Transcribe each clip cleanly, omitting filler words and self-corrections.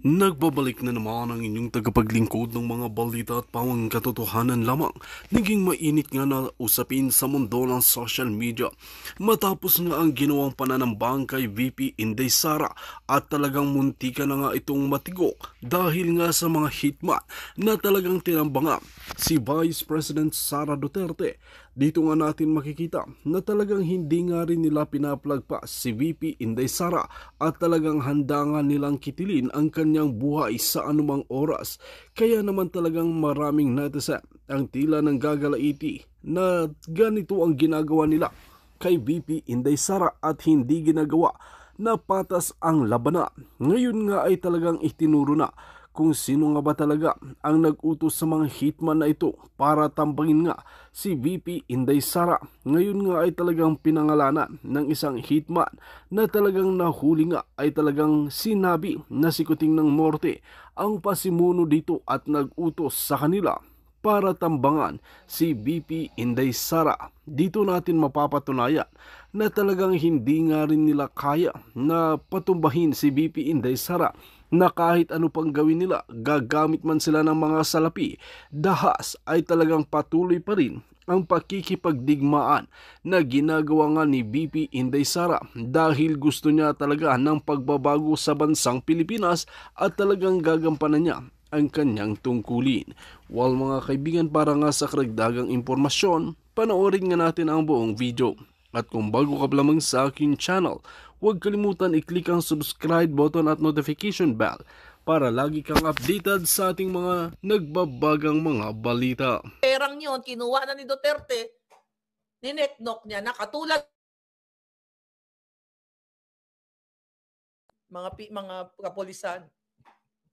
Nagbabalik na naman ang inyong tagapaglingkod ng mga balita at pawang katotohanan lamang. Naging mainit nga na usapin sa mundo ng social media matapos nga ang ginawang pananambang kay VP Inday Sara at talagang muntika na nga itong matigok dahil nga sa mga hitman na talagang tinambangan si Vice President Sara Duterte. Dito nga natin makikita na talagang hindi nga rin nila pinaplagpas si VP Inday Sara at talagang handa nga nilang kitilin ang kanyang buhay sa anumang oras. Kaya naman talagang maraming netizen ang tila ng gagalaiti na ganito ang ginagawa nila kay VP Inday Sara at hindi ginagawa na patas ang labanan. Ngayon nga ay talagang itinuro na kung sino nga ba talaga ang nag-utos sa mga hitman na ito para tambangin nga si VP Inday Sara. Ngayon nga ay talagang pinangalanan ng isang hitman na talagang nahuli nga ay talagang sinabi na si Kuting ng Norte ang pasimuno dito at nag-utos sa kanila para tambangan si VP Inday Sara. Dito natin mapapatunayan na talagang hindi nga rin nila kaya na patumbahin si VP Inday Sara na kahit ano pang gawin nila, gagamit man sila ng mga salapi, dahas ay talagang patuloy pa rin ang pakikipagdigmaan na ginagawa nga ni VP Inday Sara dahil gusto niya talaga ng pagbabago sa bansang Pilipinas at talagang gagampanan niya ang kanyang tungkulin. While mga kaibigan, para nga sa karagdagang impormasyon, panoorin nga natin ang buong video. At kung bago ka pa lamang sa aking channel, huwag kalimutan i-click ang subscribe button at notification bell para lagi kang updated sa ating mga nagbabagang mga balita. Perang yun, kinuha na ni Duterte, nineknok niya na katulad mga kapulisan.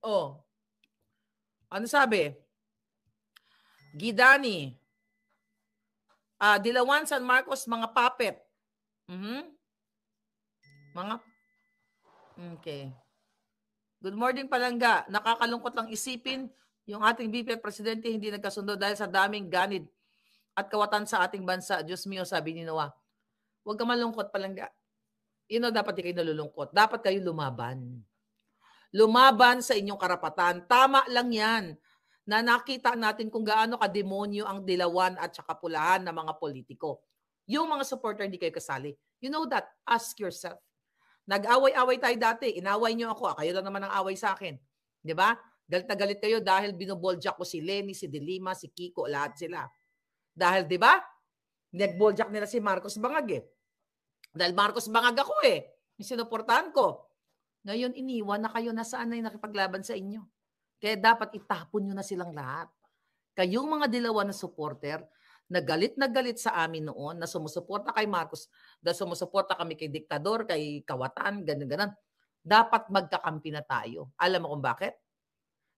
Oh. Ano sabi? Gidani, Dilawan, San Marcos, mga puppet. Okay. Good morning, Palangga. Nakakalungkot lang isipin yung ating VP at Presidente hindi nagkasundo dahil sa daming ganid at kawatan sa ating bansa. Diyos mio, sabi ni Noah. Huwag ka malungkot, Palangga. Dapat di kayo nalulungkot. Dapat kayo lumaban. Lumaban sa inyong karapatan. Tama lang yan na nakita natin kung gaano kademonyo ang dilawan at saka pulahan ng mga politiko. Yung mga supporter hindi kayo kasali. You know that. Ask yourself. Nag-away-away tayo dati. Inaway nyo ako. Kayo lang naman ang away sa akin. Di ba? Galit na galit kayo dahil binoboljak ko si Lenny, si De Lima, si Kiko, lahat sila. Dahil, di ba? Nag-boljak nila si Marcos Bangag eh. Dahil Marcos Bangag ako eh. Yung sinuportahan ko. Ngayon, iniwan na kayo na saan na yung nakipaglaban sa inyo. Kaya dapat itapon nyo na silang lahat. Kayong mga dilawan na supporter, na galit sa amin noon, na sumusuporta kay Marcos, na sumusuporta kami kay Diktador, kay Kawatan, ganun-ganon. Dapat magkakampi na tayo. Alam mo kung bakit?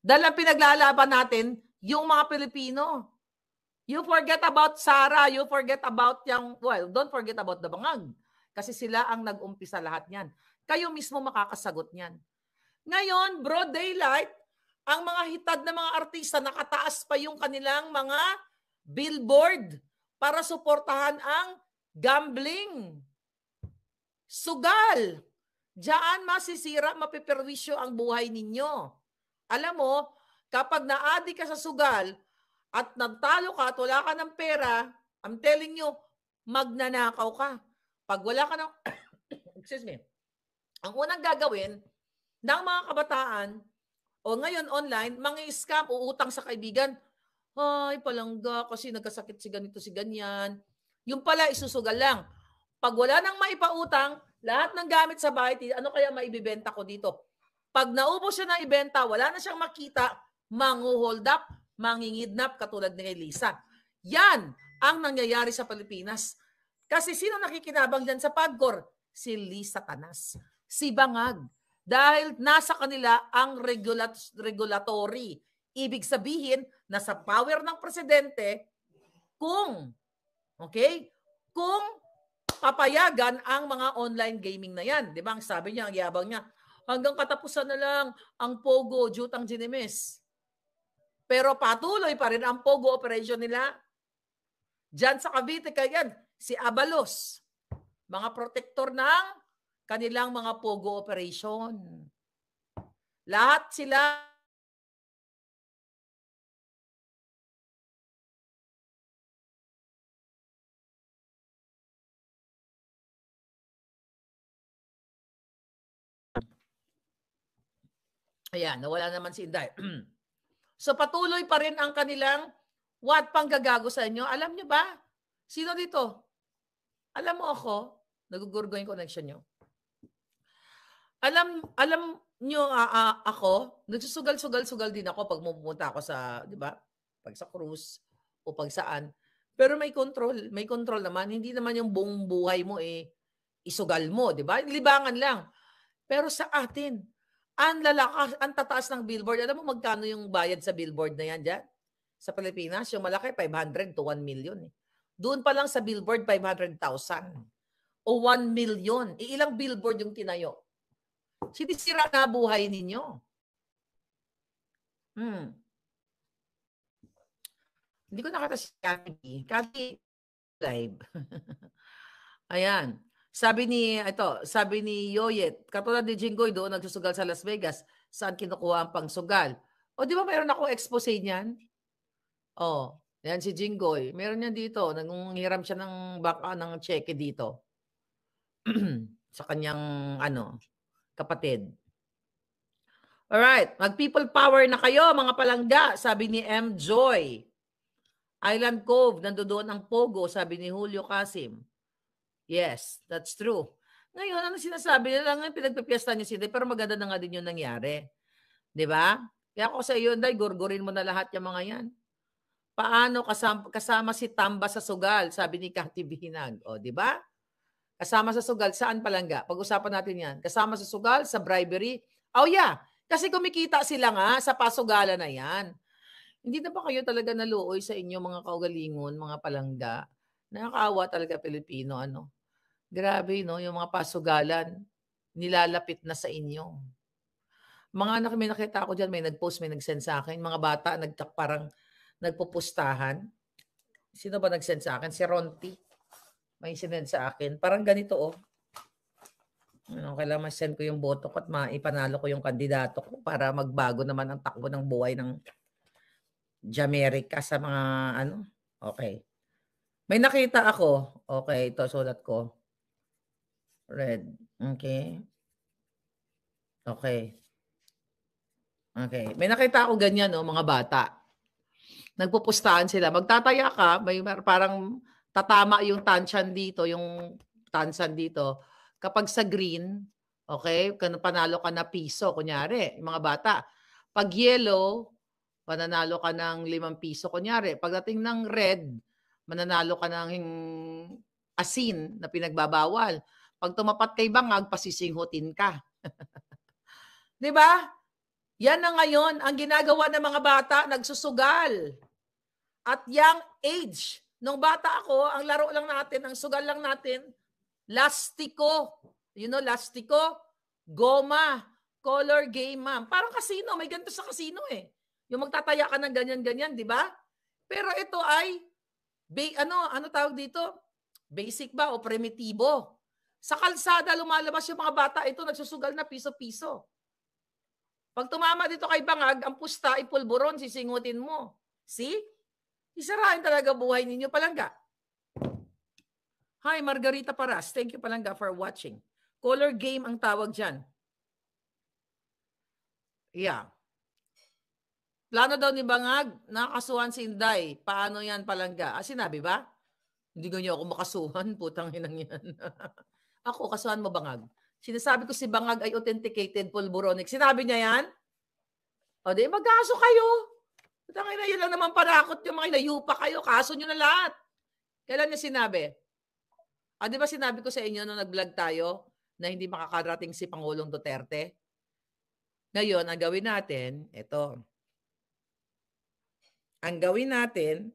Dahil ang pinaglalaban natin, yung mga Pilipino. You forget about Sara, you forget about don't forget about the Bangag. Kasi sila ang nag-umpisa lahat niyan. Kayo mismo makakasagot niyan. Ngayon, broad daylight, ang mga hitad na mga artista, nakataas pa yung kanilang mga billboard para suportahan ang gambling. Sugal. Diyan masisira, mapiperwisyo ang buhay ninyo. Alam mo, kapag naadi ka sa sugal at nagtalo ka at wala ka ng pera, I'm telling you, magnanakaw ka. Pag wala ka ng excuse me, ang unang gagawin ng mga kabataan o ngayon online, mga scam, uutang sa kaibigan. Ay, Palangga, kasi nagkasakit si ganito, si ganyan. Yung pala, isusugal lang. Pag wala nang maipautang, lahat ng gamit sa bahay, ano kaya maibibenta ko dito? Pag naubos siya na ibenta, wala na siyang makita, mangu-hold up, mangingidnap katulad ni Lisa. Yan ang nangyayari sa Pilipinas. Kasi sino nakikinabang dyan sa PAGCOR? Si Lisa Tanas. Si Bangag. Dahil nasa kanila ang regulatory. Ibig sabihin, nasa power ng presidente kung papayagan ang mga online gaming na yan. Di ba? Ang sabi niya, ang yabang niya, hanggang katapusan na lang ang Pogo, Jutang Ginemes. Pero patuloy pa rin ang Pogo operation nila. Diyan sa Cavite, kaya si Abalos, mga protector ng kanilang mga Pogo operation. Lahat sila ayan, nawala naman si Inday. So patuloy pa rin ang kanilang what panggagago sa inyo. Alam nyo ba? Sino dito? Alam mo ako, nagugurgo yung connection nyo. Alam nyo ako, nagsusugal-sugal-sugal din ako pag pumunta ako sa, di ba? Pag sa cruise o pag saan. Pero may control naman. Hindi naman yung buong buhay mo isugal mo, di ba? Libangan lang. Pero sa atin, ang lalakas, ang tataas ng billboard. Alam mo magkano yung bayad sa billboard na yan dyan? Sa Pilipinas, yung malaki, 500 to 1 million. Doon pa lang sa billboard, 500,000 o 1 million. Ilang billboard yung tinayo? Sinisira na buhay ninyo. Hindi ko nakita si Cathy live. Ayan. Sabi ni Yoyet, katulad ni Jinggoy doon nagsusugal sa Las Vegas, saan kinukuha ang pangsugal? O di ba mayroon ako expose niyan? Oh, yan si Jinggoy. Meron niyan dito, nanghiram siya ng baka ng cheque dito. Sa kanyang kapatid. Alright, mag-people power na kayo mga palangga, sabi ni M. Joy. Island Cove, nandoon ang Pogo, sabi ni Julio Casim. Yes, that's true. Ngayon, ano sinasabi nila nga, pinagpipiesta niyo sila, pero maganda na nga din yung nangyari. Diba? Kaya ako sa iyo, Day, gurgurin mo na lahat yung mga yan. Paano kasama si Tamba sa sugal, sabi ni Cathy Bihinag. O, diba? Kasama sa sugal, saan palangga? Pag-usapan natin yan. Kasama sa sugal, sa bribery. Oh yeah, kasi kumikita sila nga sa pasugalan na yan. Hindi na ba kayo talaga naluoy sa inyo mga kaugalingon, mga palangga? Nakakaawa talaga Pilipino, Grabe, no? Yung mga pasugalan, nilalapit na sa inyo. Mga anak, may nakita ako dyan, may nag-post, may nag-send sa akin. Mga bata, parang nagpupustahan. Sino ba nag-send sa akin? Si Ronti. May sinend sa akin. Parang ganito, kailangan ma-send ko yung boto ko at maipanalo ko yung kandidato ko para magbago naman ang takbo ng buhay ng Jamaica sa mga Okay. May nakita ako. Okay, ito sulat ko. Red. Okay. Okay. Okay. May nakita ako ganyan, mga bata. Nagpupustahan sila. Magtataya ka, may parang tatama yung tansyan dito, yung tansan dito. Kapag sa green, okay, panalo ka na piso, kunyari, yung mga bata. Pag yellow, mananalo ka ng 5 piso, kunyari. Pagdating ng red, mananalo ka ng asin na pinagbabawal. Pag tumapat kay bangag, pasisinghutin ka. Di ba? Yan na ngayon ang ginagawa ng mga bata, nagsusugal. At young age, nung bata ako, ang laro lang natin, ang sugal lang natin, lastiko. You know, lastiko, goma, color game, ma'am. Parang casino, may ganito sa casino eh. Yung magtataya ka ng ganyan-ganyan, di ba? Pero ito ay, ano tawag dito? Basic ba o primitibo? Sa kalsada, lumalabas yung mga bata, ito nagsusugal na piso-piso. Pag tumama dito kay bangag, ang pusta, ipulburon, sisingutin mo. See? Isarain talaga buhay ninyo, palangga. Hi, Margarita Paras. Thank you, palangga, for watching. Color game ang tawag dyan. Yeah. Plano daw ni Bangag, nakasuhan si Inday. Paano yan, palangga? Sinabi ba? Hindi ganyan ako makasuhan. Putang inang yan. Ako, kasuhan mo, Bangag. Sinasabi ko si Bangag ay authenticated pulburonic. Sinabi niya yan? O di, magkaso kayo. Putang ina, yun lang naman parakot yung mga inayupa kayo. Kaso nyo na lahat. Kailan niya sinabi? Di ba sinabi ko sa inyo nung nag-vlog tayo na hindi makakarating si Pangulong Duterte? Ngayon, ang gawin natin, ito. Ang gawin natin,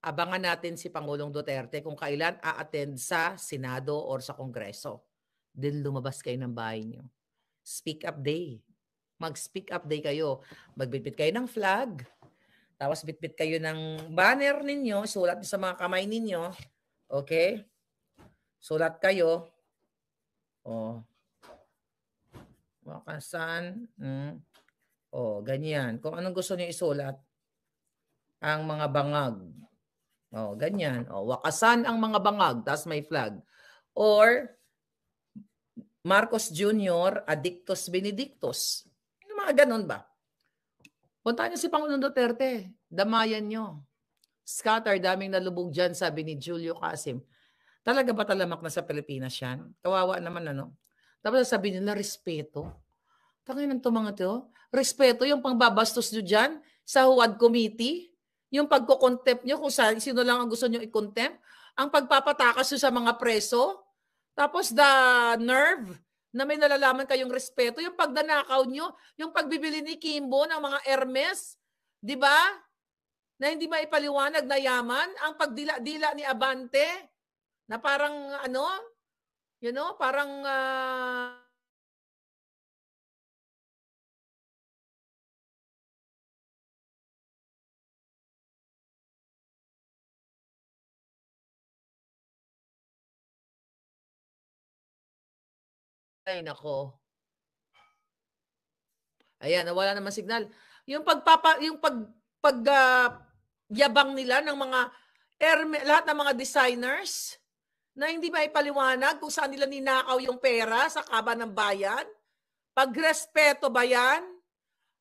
abangan natin si Pangulong Duterte kung kailan a-attend sa Senado or sa Kongreso. Then lumabas kayo ng bahay nyo. Speak up day. Mag-speak up day kayo. Magbitbit kayo ng flag. Tapos bitbit kayo ng banner ninyo. Sulat nyo sa mga kamay ninyo. Okay? Sulat kayo. Wakasan. O, ganyan. Kung anong gusto niyo isulat. Ang mga bangag. O, ganyan. O, wakasan ang mga bangag. That's my flag. Or, Marcos Jr. Addictus Benedictus. Yung mga ganun ba? Puntahan niyo si Pangulong Duterte. Damayan niyo. Scatter, daming nalubog dyan, sabi ni Julio Casim. Talaga ba talamak na sa Pilipinas yan? Kawawa naman, ano? Tapos sabi nila, respeto. Tangin ng mga to. Respeto yung pangbabastos nyo dyan sa Huwad Committee. Yung pagkukontempt nyo kung sino lang ang gusto nyo i-contempt. Ang pagpapatakas nyo sa mga preso. Tapos the nerve na may nalalaman kayong respeto. Yung pagdanakaw nyo, yung pagbibili ni Kimbo ng mga Hermes. Di ba? Na hindi maipaliwanag na yaman. Ang pagdila-dila ni Abante na parang ano, you know, parang ay nako. Ayan, nawala naman signal. Yung yabang nila ng mga lahat ng mga designers na hindi maipaliwanag kung saan nila ninakaw yung pera sa kaban ng bayan. Pagrespeto ba yan?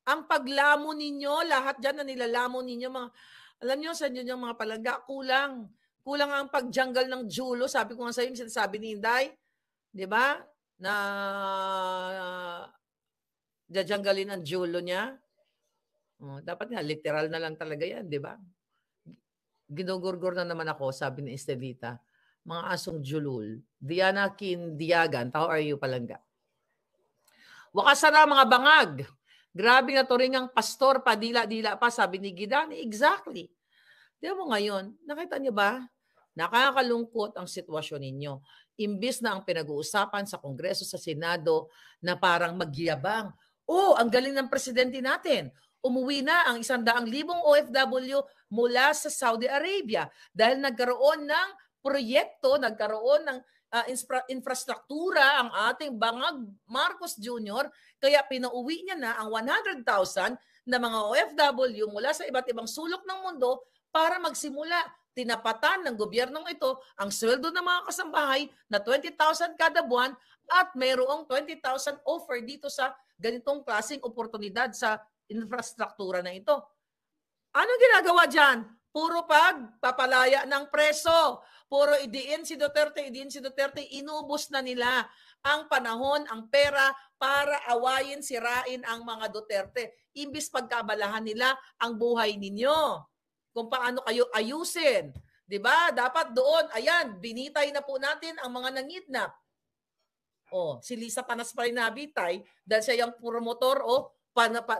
Ang paglamon ninyo, lahat dyan na nilalamon ninyo, alam nyo sa inyo yung mga palangga, kulang. Kulang ang pagjanggal ng Julo. Sabi ko nga sa inyo, sinasabi ni Inday, di ba? Na janggalin ang Julo niya. Dapat nga, literal na lang talaga yan, di ba? Ginugurgur na naman ako, sabi ni Estelita. Mga asong julul. Diana Kindiagan, how are you, palangga? Wakasara mga bangag. Grabe na turingang pastor, padila-dila pa, sabi ni Gidani. Exactly. Di mo ngayon, nakita niyo ba? Nakakalungkot ang sitwasyon ninyo. Imbis na ang pinag-uusapan sa Kongreso, sa Senado, na parang magyabang. Oh, ang galing ng presidente natin. Umuwi na ang 100,000 OFW mula sa Saudi Arabia dahil nagkaroon ng proyekto, nagkaroon ng infrastruktura ang ating bangag Marcos Jr. Kaya pinauwi niya na ang 100,000 na mga OFW mula sa iba't ibang sulok ng mundo para magsimula. Tinapatan ng gobyernong ito ang sweldo ng mga kasambahay na 20,000 kada buwan at mayroong 20,000 offer dito sa ganitong klaseng oportunidad sa infrastruktura na ito. Ano ginagawa dyan? Puro pagpapalaya ng preso. Puro idiin si Duterte, inubos na nila ang panahon, ang pera para awayin, sirain ang mga Duterte. Imbis pagkabalahan nila ang buhay ninyo. Kung paano kayo ayusin. Diba? Dapat doon, ayan, binitay na po natin ang mga nangidnap. Si Lisa Panas pa rin nabitay dahil siya yung promotor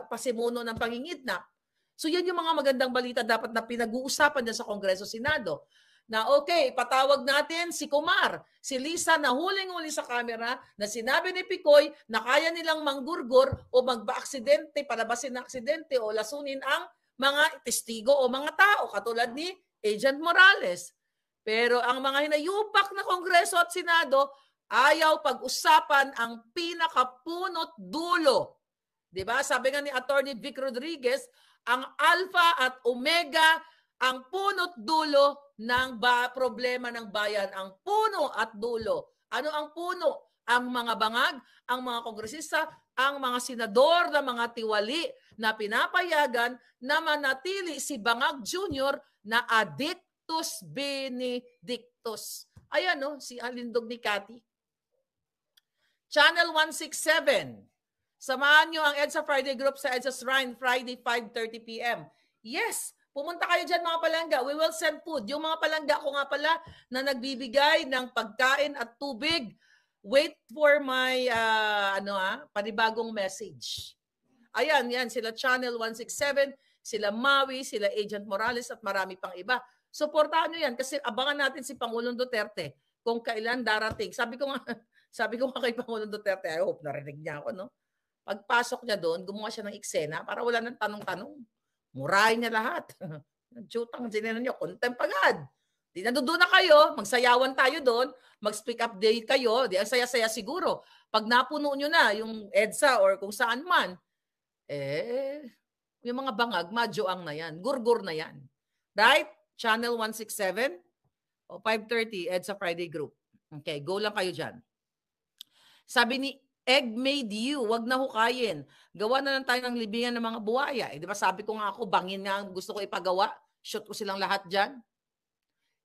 pasimuno ng pangingidnap. So yan yung mga magandang balita dapat na pinag-uusapan dyan sa Kongreso, Senado. Na okay, patawag natin si Kumar, si Lisa na huling-huli sa kamera na sinabi ni Picoy na kaya nilang manggurgur o magba-aksidente, palabasin na aksidente o lasunin ang mga testigo o mga tao katulad ni Agent Morales. Pero ang mga hinayupak na Kongreso at Senado ayaw pag-usapan ang pinakapunot dulo. Diba? Sabi nga ni Attorney Vic Rodriguez, ang alpha at omega, ang punot dulo ng problema ng bayan, ang puno at dulo. Ano ang puno? Ang mga bangag, ang mga kongresista, ang mga senador na mga tiwali na pinapayagan na manatili si Bangag Jr. na Addictus Benedictus. Ayan si Alindog ni Cathy. Channel 167. Samahan nyo ang EDSA Friday group sa EDSA Shrine Friday 5:30 p.m. Yes, pumunta kayo dyan mga palangga. We will send food. Yung mga palangga ko nga pala na nagbibigay ng pagkain at tubig. Wait for my panibagong message. Ayan, yan. Sila Channel 167, sila Maui, sila Agent Morales at marami pang iba. Suportahan nyo yan kasi abangan natin si Pangulong Duterte kung kailan darating. Sabi ko nga kay Pangulong Duterte, I hope narinig niya ako, no? Pagpasok niya doon, gumawa siya ng eksena para wala nang tanong-tanong. Murahin niya lahat. Jutang dinero niya, contempt agad. Di nandoon na kayo, magsayawan tayo doon, mag-speak up day kayo, di ang saya-saya siguro. Pag napuno nyo na yung EDSA or kung saan man, yung mga bangag, madyoang na yan, gurgur na yan. Right? Channel 167 o 530, EDSA Friday Group. Okay, go lang kayo dyan. Sabi ni Egg Made You, wag na hukayin. Gawa na lang tayo ng libingan ng mga buhaya. Di ba sabi ko nga ako, bangin nga gusto ko ipagawa. Shoot ko silang lahat dyan.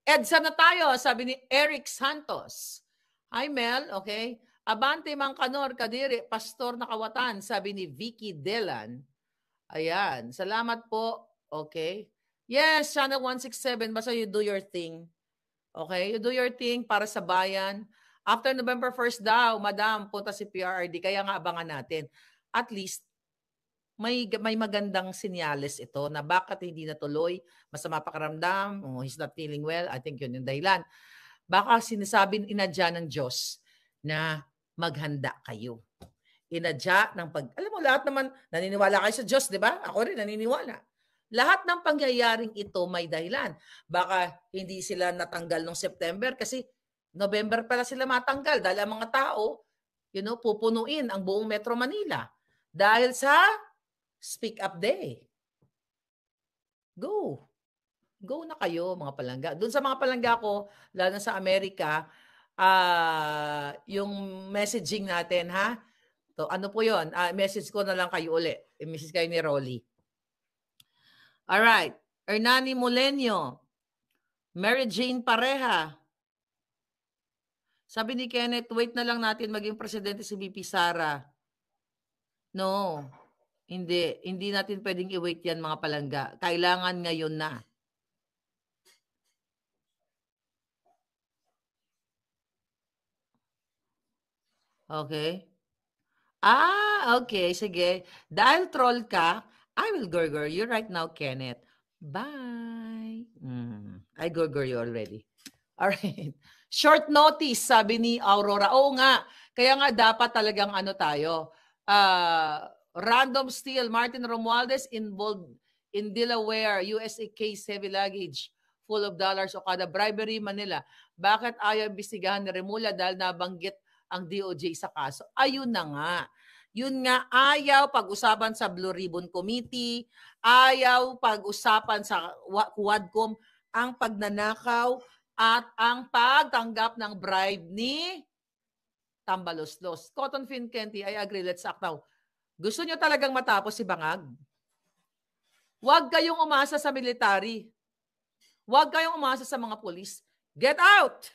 EDSA na tayo, sabi ni Eric Santos. Hi Mel, okay. Abante Mang Kanor, Kadiri, Pastor Nakawatan, sabi ni Vicky Delan. Ayan, salamat po. Okay. Yes, Channel 167, basta you do your thing. Okay, you do your thing para sa bayan. After November 1st daw, madam, punta si PRRD. Kaya nga abangan natin. At least, may magandang sinyales ito na bakit hindi natuloy, masama pakiramdam, he's not feeling well. I think yun yung dahilan. Baka sinasabi inadya ng Diyos na maghanda kayo. Inadya ng alam mo, lahat naman, naniniwala kayo sa Diyos, di ba? Ako rin naniniwala. Lahat ng pangyayaring ito may dahilan. Baka hindi sila natanggal noong September kasi November pala sila matanggal dahil ang mga tao, pupunuin ang buong Metro Manila dahil sa Speak Up Day. Go. Go na kayo mga palangga. Doon sa mga palangga ko, lalo na sa Amerika, yung messaging natin, ha? So, ano po yun? Message ko na lang kayo uli. Message kayo ni Rolly. Alright. Hernani Molenio. Mary Jane Pareha. Sabi ni Kenneth, wait na lang natin maging presidente si VP Sara. No, hindi. Hindi natin pwedeng i-wait yan mga palangga. Kailangan ngayon na. Okay? Okay. Sige. Dahil troll ka, I will gurgur you right now, Kenneth. Bye. I gurgur you already. Alright. Short notice, sabi ni Aurora. Oo nga. Kaya nga dapat talagang tayo. Random steal. Martin Romualdez involved in Delaware, USA case heavy luggage full of dollars o kada bribery, Manila. Bakit ayaw imbestigahan ni Remulla dahil nabanggit ang DOJ sa kaso? Ayun na nga. Yun nga, ayaw pag-usapan sa Blue Ribbon Committee, ayaw pag-usapan sa Quadcom ang pagnanakaw at ang pagtanggap ng bribe ni Tambaloslos. Cotton Fin Kenty, I agree, let's act now. Gusto nyo talagang matapos si Bangag? Huwag kayong umasa sa military. Huwag kayong umasa sa mga polis. Get out!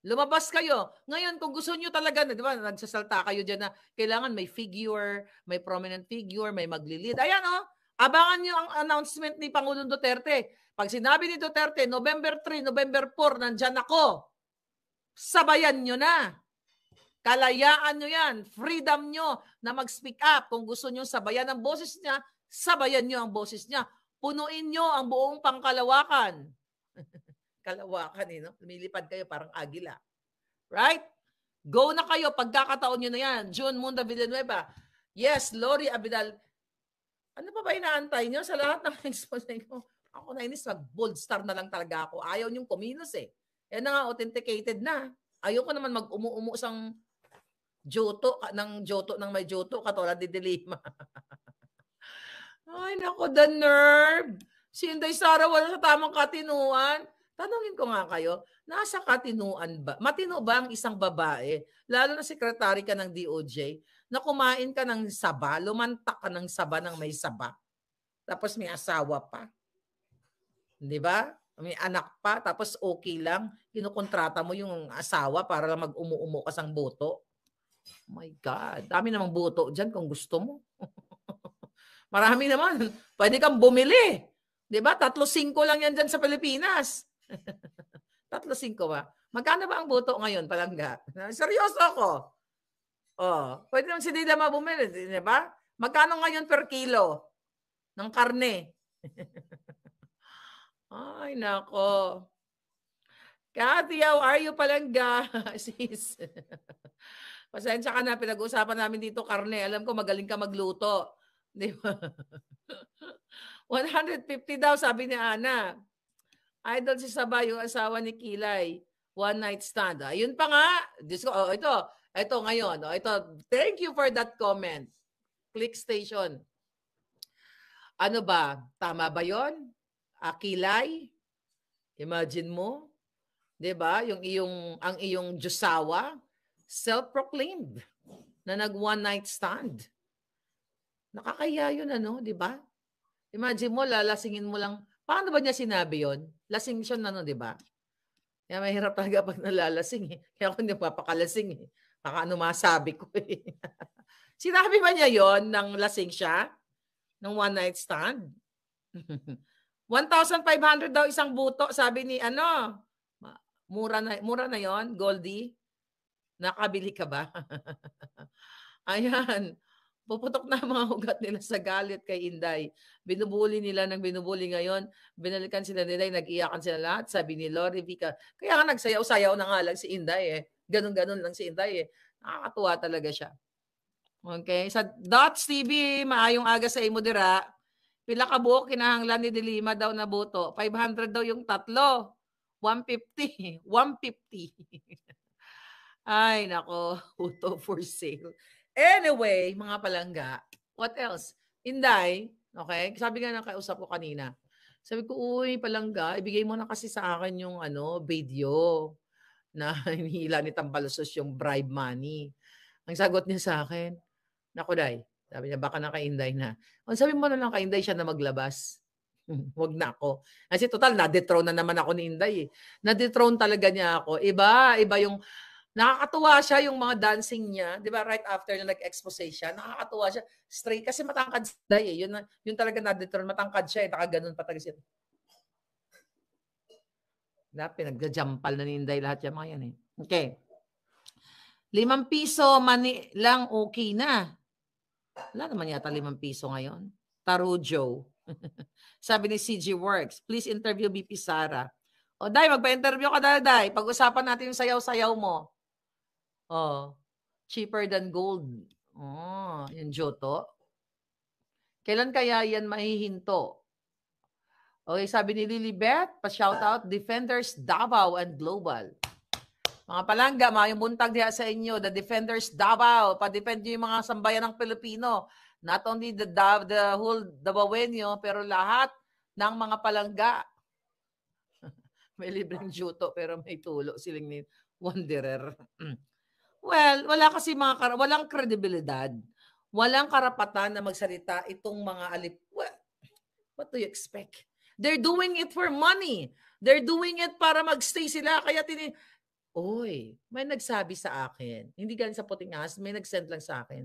Lumabas kayo. Ngayon, kung gusto nyo talaga, di ba, nagsasalta kayo dyan na kailangan may figure, may prominent figure, may maglilid. Ayan, abangan nyo ang announcement ni Pangulong Duterte. Pag sinabi ni Duterte, November 3, November 4, nandyan ako. Sabayan nyo na. Kalayaan nyo yan. Freedom nyo na mag-speak up. Kung gusto nyo sabayan ang boses niya, sabayan nyo ang boses niya. Punuin nyo ang buong Pangkalawakan. Kalawakan, no? Lumilipad kayo parang agila. Right? Go na kayo. Pagkakataon nyo na yan. June Munda Villanueva. Yes, Lori Abidal. Ano pa ba inaantay nyo sa lahat ng expose ko? Ako nainis, mag-bold star na lang talaga ako. Ayaw niyong kumilos eh. Yan na nga, authenticated na. Ayaw ko naman mag-umu-umu sang joto, ng may joto, katulad ni Dilima. Ay, nako, the nerve. Si Inday Sara wala sa tamang katinuan. Tanungin ko nga kayo, nasa katinuan ba? Matino ba ang isang babae, lalo na sekretary ka ng DOJ, na kumain ka ng saba, lumantak ka ng saba ng may saba, tapos may asawa pa? Di ba? May anak pa, tapos okay lang, kinukontrata mo yung asawa para lang mag-umu-umu ka sang boto. Oh my God, dami namang boto dyan kung gusto mo. Marami naman, pwede kang bumili. Di ba? 3-5 lang yan dyan sa Pilipinas. 3-5 ba? Magkano ba ang boto ngayon, palangga? Seryoso ako. Pwede naman si Dida mabumili, di ba? Magkano ngayon per kilo ng karne? Ay, nako. Kathy, how are you, palangga? Sis. Pasensya ka na, pinag-uusapan namin dito karne. Alam ko, magaling ka magluto. Di ba? 150 daw, sabi ni Ana. Idol si Sabay, yung asawa ni Kilay. One night stand. Ayun pa nga. Diyos ko, ito ngayon. Ito, thank you for that comment. Click Station. Ano ba? Tama ba yon? Kilay? Imagine mo, 'di ba? Ang iyong Diyosawa, self-proclaimed na nag one night stand. Nakakahiya 'yun, 'di ba? Imagine mo, lalasingin mo lang. Paano ba niya sinabi 'yon? Lasing siya 'di ba? Kaya mahirap talaga pag nalalasing eh. Kaya ako hindi papakalasing eh. Baka ano masabi ko eh. Sinabi ba niya 'yon nang lasing siya? Nung one night stand? 1,500 daw isang buto, sabi ni mura na 'yon, Goldie. Nakabili ka ba? Ayan. Puputok na ang mga ugat nila sa galit kay Inday. Binubuli nila ng binubuli ngayon. Binalikan sila ni Inday, nag-iyakan sila lahat. Sabi ni Lori Vika. Kaya nga nagsayaw-sayaw na nga lang si Inday eh. Ganon-ganon lang si Inday eh. Nakakatuwa talaga siya. Okay. Sa Dots TV, maayong aga sa imo dira. Pila ka buok kinahanglan ni Dilima daw na buto. 500 daw yung tatlo. 150. 150. Ay, nako. Buto for sale. Anyway, mga palangga, what else? Inday, okay? Sabi nga ng kausap ko kanina. Sabi ko, uy, palangga, ibigay mo na kasi sa akin yung video na hinihila ni Tambalusos yung bribe money. Ang sagot niya sa akin, naku, Day, sabi niya, baka naka-Inday na. Sabi mo na lang kay Inday siya na maglabas. Huwag na ako. Kasi total, na-dethrone na naman ako ni Inday. Na-dethrone talaga niya ako. Iba yung nakakatuwa siya yung mga dancing niya, 'di ba? Right after na nag-expose siya, nakakatuwa siya. Straight kasi matangkad siya eh. Yun talaga na-determine, matangkad siya eh, nakaganon pa talaga siya. Pinagjajampal na ni Inday lahat yung mga yan eh. Okay. 5 piso mani lang okay na. Wala naman yata 5 piso ngayon. Tarujo. Sabi ni CG Works, please interview BP Sara. O Day, magpa-interview ka Day. Pag-usapan natin yung sayaw-sayaw mo. Cheaper than gold. Yung Joto. Kailan kaya yan mahihinto? Okay, sabi ni Lilibet, pa-shoutout, Defenders Davao and Global. Mga palangga, mayong buntag diha sa inyo, the Defenders Davao, pa-defend nyo yung mga sambayan ng Pilipino. Not only the whole Davaoenyo, pero lahat ng mga palangga. May libreng Joto, pero may tulo siling ni Wanderer. Well, wala kasi walang kredibilidad. Walang karapatan na magsalita itong mga what do you expect? They're doing it for money. They're doing it para magstay sila. Kaya may nagsabi sa akin. Hindi galing sa Puting Ahas, may nag-send lang sa akin.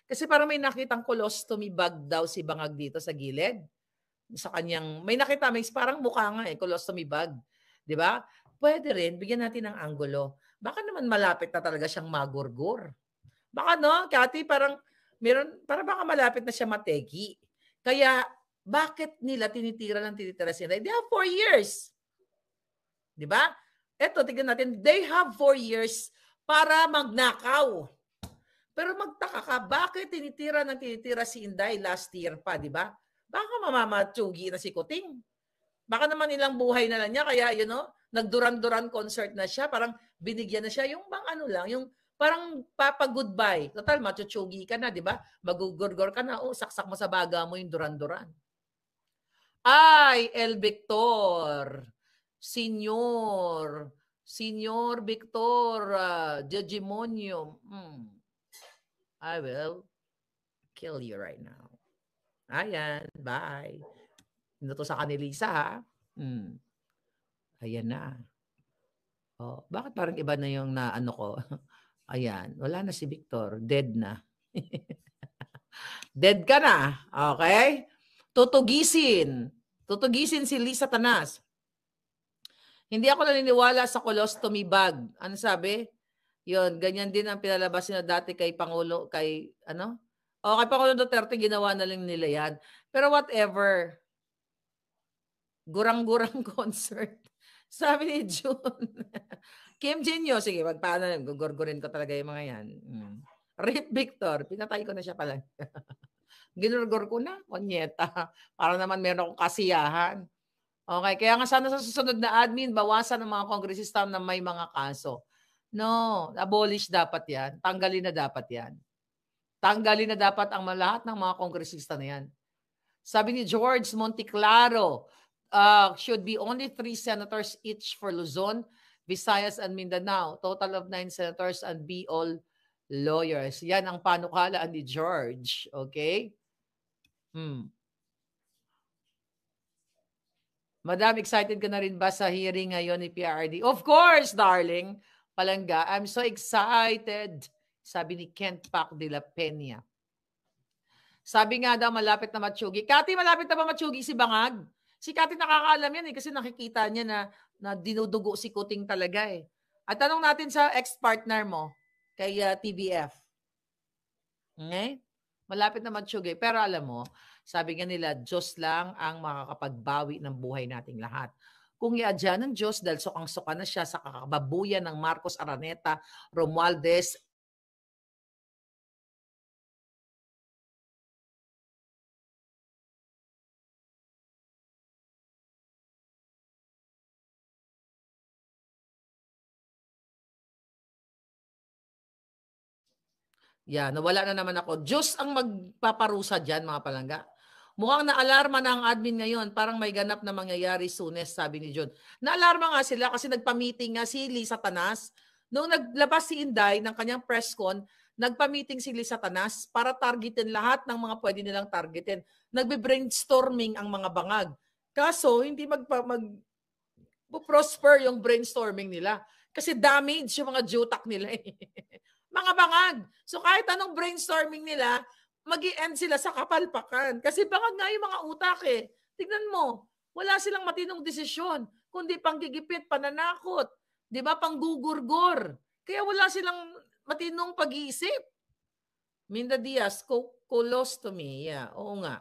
Kasi parang may nakitang colostomy bag daw si Bangag dito sa gilid. Sa kanyang, may nakita, may parang mukha nga colostomy bag. 'Di ba? Pwede rin, bigyan natin ng anggulo. Baka naman malapit na talaga siyang magurgur. Baka Cathy, parang baka malapit na siya mategi. Kaya, bakit nila tinitira sila? They have 4 years. Di ba? Eto, tignan natin, they have 4 years para magnakaw. Pero magtaka ka, bakit tinitira si Inday last year pa, di ba? Baka mamamatsugi na si Kuting. Baka naman ilang buhay na lang niya, kaya nagduran-duran concert na siya, parang binigyan na siya yung yung parang papa-goodbye. Total, machuchugi ka na, di ba? Magugurgor ka na, saksak mo sa baga mo yung duran-duran. Ay, El Victor, Senior Victor, Judgemonium. I will kill you right now. Ayan, bye. Ito sa kanilisa ha. Ayan na. Bakit parang iba na yung ko? Ayan, wala na si Victor. Dead na. Dead ka na. Okay? Tutugisin si Lisa Tanas. Hindi ako naniniwala sa colostomy bag. Ano sabi? Yun, ganyan din ang pinalabas nila dati kay Pangulo, kay Pangulo Duterte, ginawa na lang nila yan. Pero whatever. Gurang-gurang concert. Sabi ni June. Kim Jinyo, sige, magpaano, gugurgurin ko talaga yung mga yan. Rip Victor, pinatay ko na siya pala. Ginurgur ko na, konyeta. Para naman meron akong kasiyahan. Okay, kaya nga sana sa susunod na admin, bawasan ang mga kongresista na may mga kaso. No, abolish dapat yan. Tanggalin na dapat yan. Tanggalin na dapat ang lahat ng mga kongresista na yan. Sabi ni George Monteclaro, should be only 3 senators each for Luzon, Visayas, and Mindanao. Total of 9 senators and be all lawyers. Yan ang panukalaan ni George. Okay? Madam, excited ka na rin ba sa hearing ngayon ni PRD? Of course, darling. Palangga, I'm so excited. Sabi ni Kent Pac de la Peña. Sabi nga daw, malapit na matsugi. Kati, malapit na ba matsugi si Bangag? Si Kati nakakaalam yan kasi nakikita niya na dinudugo si Kuting talaga eh. At tanong natin sa ex-partner mo, kay TBF. Okay? Malapit na matsugi. Pero alam mo, sabi nga nila, Diyos lang ang makakapagbawi ng buhay nating lahat. Kung iadya ng Diyos dahil sukang-suka na siya sa kakababuyan ng Marcos Araneta, Romualdez, nawala na naman ako. Diyos ang magpaparusa dyan, mga palangga. Mukhang naalarma na ang admin ngayon. Parang may ganap na mangyayari soonest, sabi ni John. Naalarma nga sila kasi nagpa-meeting nga si Lisa Tanas. Noong naglabas si Inday ng kanyang press con, nagpa-meeting si Lisa Tanas para targetin lahat ng mga pwede nilang targetin. Nagbe-brainstorming ang mga bangag. Kaso, hindi prosper yung brainstorming nila. Kasi damage yung mga jutak nila eh. Mga bangag. So kahit anong brainstorming nila, mag-i-end sila sa kapalpakan. Kasi bangag nga yung mga utak eh. Tignan mo, wala silang matinong desisyon, kundi panggigipit, pananakot, di ba, panggugurgor. Kaya wala silang matinong pag-iisip. Minda Diaz, colostomy. Yeah, oo nga.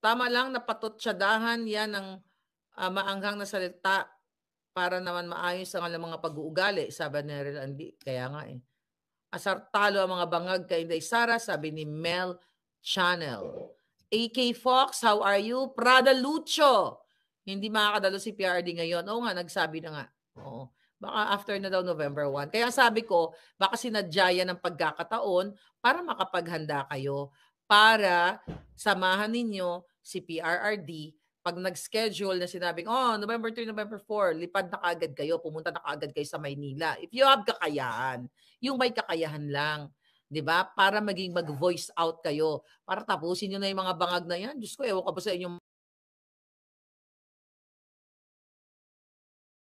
Tama lang, napatutsadahan yan ng maanghang na salita para naman maayos ang mga pag-uugali, sabi ni Neril Andi. Kaya nga eh. Asartalo ang mga bangag kay Inday Sara, sabi ni Mel Channel. AK Fox, how are you? Prada Lucho. Hindi makakadalo si PRD ngayon. Oo nga, nagsabi na nga. Oo. Baka after na daw November 1. Kaya sabi ko, baka sinadya yan ng pagkakataon para makapaghanda kayo para samahan ninyo si PRRD pag nag-schedule na sinabing, November 3, November 4, lipad na kaagad kayo, pumunta na kaagad kayo sa Maynila. If you have kakayahan, yung may kakayahan lang, di ba? Para maging mag-voice out kayo, para tapusin nyo na yung mga bangag na yan. Diyos ko, ewan ka ba sa inyong